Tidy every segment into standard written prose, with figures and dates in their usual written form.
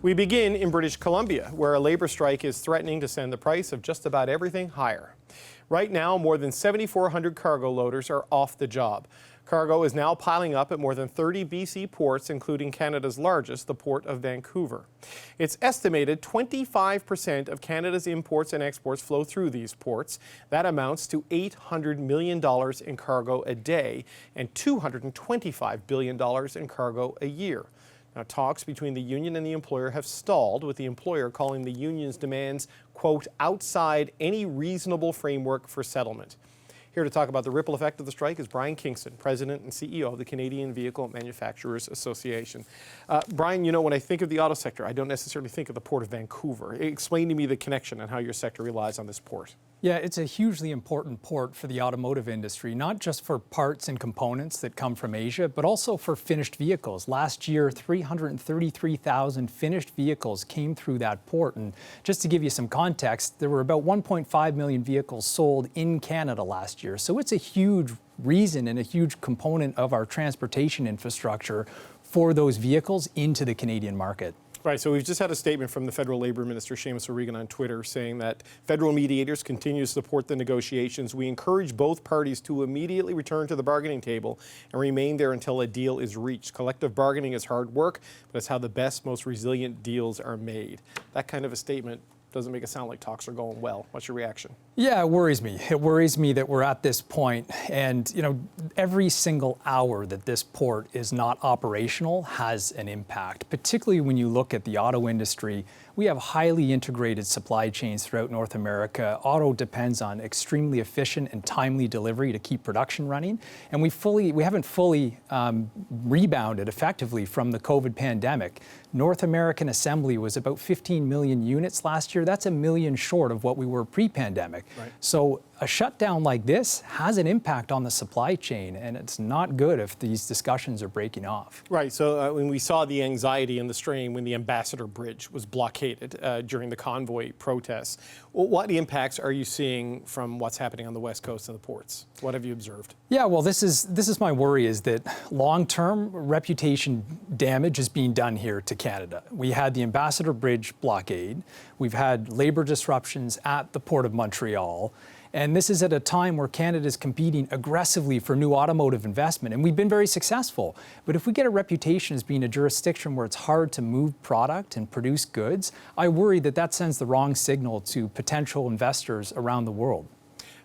We begin in British Columbia, where a labor strike is threatening to send the price of just about everything higher. Right now, more than 7,400 cargo loaders are off the job. Cargo is now piling up at more than 30 BC ports, including Canada's largest, the Port of Vancouver. It's estimated 25% of Canada's imports and exports flow through these ports. That amounts to $800 million in cargo a day and $225 billion in cargo a year. Now, talks between the union and the employer have stalled, with the employer calling the union's demands, quote, outside any reasonable framework for settlement. Here to talk about the ripple effect of the strike is Brian Kingston, President and CEO of the Canadian Vehicle Manufacturers Association. Brian, you know, when I think of the auto sector, I don't necessarily think of the Port of Vancouver. Explain to me the connection and how your sector relies on this port. Yeah, it's a hugely important port for the automotive industry, not just for parts and components that come from Asia, but also for finished vehicles. Last year, 333,000 finished vehicles came through that port. And just to give you some context, there were about 1.5 million vehicles sold in Canada last year. So it's a huge reason and a huge component of our transportation infrastructure for those vehicles into the Canadian market. Right, so we've just had a statement from the Federal Labor Minister, Seamus O'Regan, on Twitter saying that federal mediators continue to support the negotiations. We encourage both parties to immediately return to the bargaining table and remain there until a deal is reached. Collective bargaining is hard work, but it's how the best, most resilient deals are made. That kind of a statement doesn't make it sound like talks are going well. What's your reaction? Yeah, it worries me. It worries me that we're at this point, and you know, every single hour that this port is not operational has an impact, particularly when you look at the auto industry. We have highly integrated supply chains throughout North America. Auto depends on extremely efficient and timely delivery to keep production running, and we haven't fully rebounded effectively from the COVID pandemic. North American assembly was about 15 million units last year. That's a million short of what we were pre-pandemic. Right. So a shutdown like this has an impact on the supply chain, and it's not good if these discussions are breaking off. Right, so when we saw the anxiety and the strain when the Ambassador Bridge was blockaded during the convoy protests, what impacts are you seeing from what's happening on the West Coast and the ports? What have you observed? Yeah, well, this is my worry, is that long-term reputation damage is being done here to Canada. We had the Ambassador Bridge blockade. We've had labor disruptions at the Port of Montreal. And this is at a time where Canada is competing aggressively for new automotive investment, and we've been very successful. But if we get a reputation as being a jurisdiction where it's hard to move product and produce goods, I worry that that sends the wrong signal to potential investors around the world.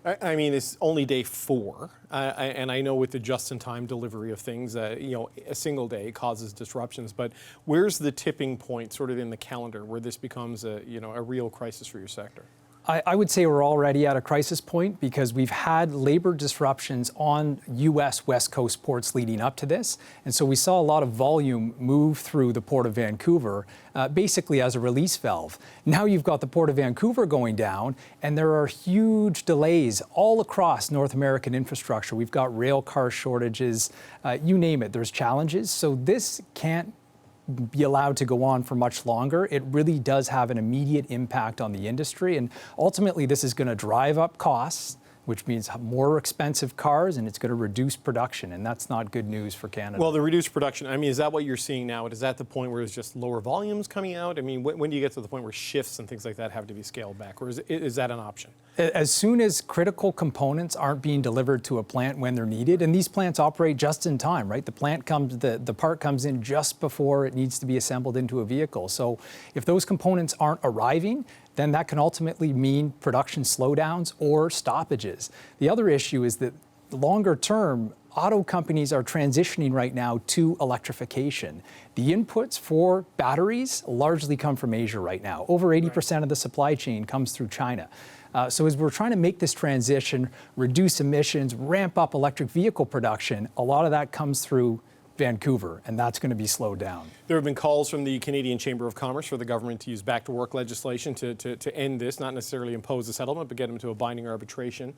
I mean, it's only day 4, and I know with the just-in-time delivery of things, you know, a single day causes disruptions. But where's the tipping point, sort of in the calendar, where this becomes a real crisis for your sector? I would say we're already at a crisis point, because we've had labor disruptions on U.S. West Coast ports leading up to this. And so we saw a lot of volume move through the Port of Vancouver, basically as a release valve. Now you've got the Port of Vancouver going down, and there are huge delays all across North American infrastructure. We've got rail car shortages, you name it, there's challenges. So this can't be allowed to go on for much longer. It really does have an immediate impact on the industry, and ultimately this is going to drive up costs, which means more expensive cars, and it's going to reduce production, and that's not good news for Canada. Well, the reduced production, I mean, is that what you're seeing now? Is that the point where it's just lower volumes coming out? I mean, when do you get to the point where shifts and things like that have to be scaled back, or is that an option? As soon as critical components aren't being delivered to a plant when they're needed, and these plants operate just in time, right? The part comes in just before it needs to be assembled into a vehicle. So if those components aren't arriving, then that can ultimately mean production slowdowns or stoppages. The other issue is that longer term, auto companies are transitioning right now to electrification. The inputs for batteries largely come from Asia right now. Over 80% of the supply chain comes through China. So as we're trying to make this transition, reduce emissions, ramp up electric vehicle production, a lot of that comes through Vancouver, and that's going to be slowed down. There have been calls from the Canadian Chamber of Commerce for the government to use back-to-work legislation to end this, not necessarily impose a settlement, but get them to a binding arbitration.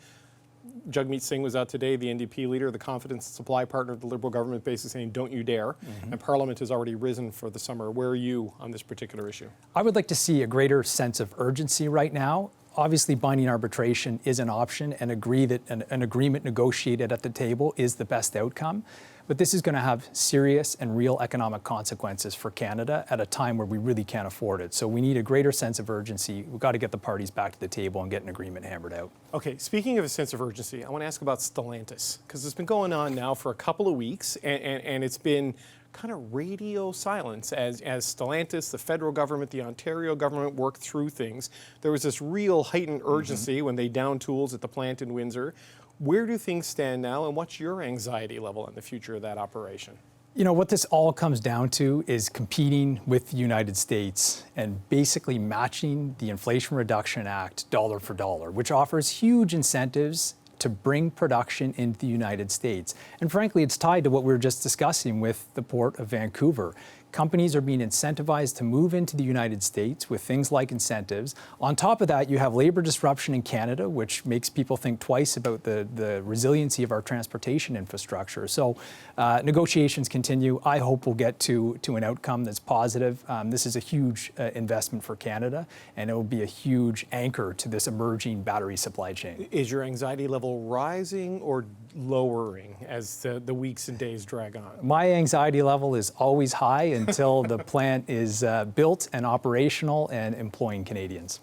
Jagmeet Singh was out today, the NDP leader, the confidence supply partner of the Liberal government, basically saying, don't you dare. And Parliament has already risen for the summer. Where are you on this particular issue? I would like to see a greater sense of urgency right now. obviously binding arbitration is an option, and agree that an agreement negotiated at the table is the best outcome. But this is going to have serious and real economic consequences for Canada at a time where we really can't afford it. So we need a greater sense of urgency. We've got to get the parties back to the table and get an agreement hammered out. Okay, speaking of a sense of urgency, I want to ask about Stellantis, because it's been going on now for a couple of weeks, and it's been kind of radio silence as Stellantis, the federal government, the Ontario government worked through things. There was this real heightened urgency when they downed tools at the plant in Windsor. Where do things stand now, and what's your anxiety level on the future of that operation? You know, what this all comes down to is competing with the United States and basically matching the Inflation Reduction Act dollar for dollar, which offers huge incentives to bring production into the United States. And frankly, it's tied to what we were just discussing with the Port of Vancouver. Companies are being incentivized to move into the United States with things like incentives. On top of that, you have labor disruption in Canada, which makes people think twice about the resiliency of our transportation infrastructure. So negotiations continue. I hope we'll get to an outcome that's positive. This is a huge investment for Canada, and it will be a huge anchor to this emerging battery supply chain. Is your anxiety level rising or lowering as the weeks and days drag on? My anxiety level is always high until the plant is built and operational and employing Canadians.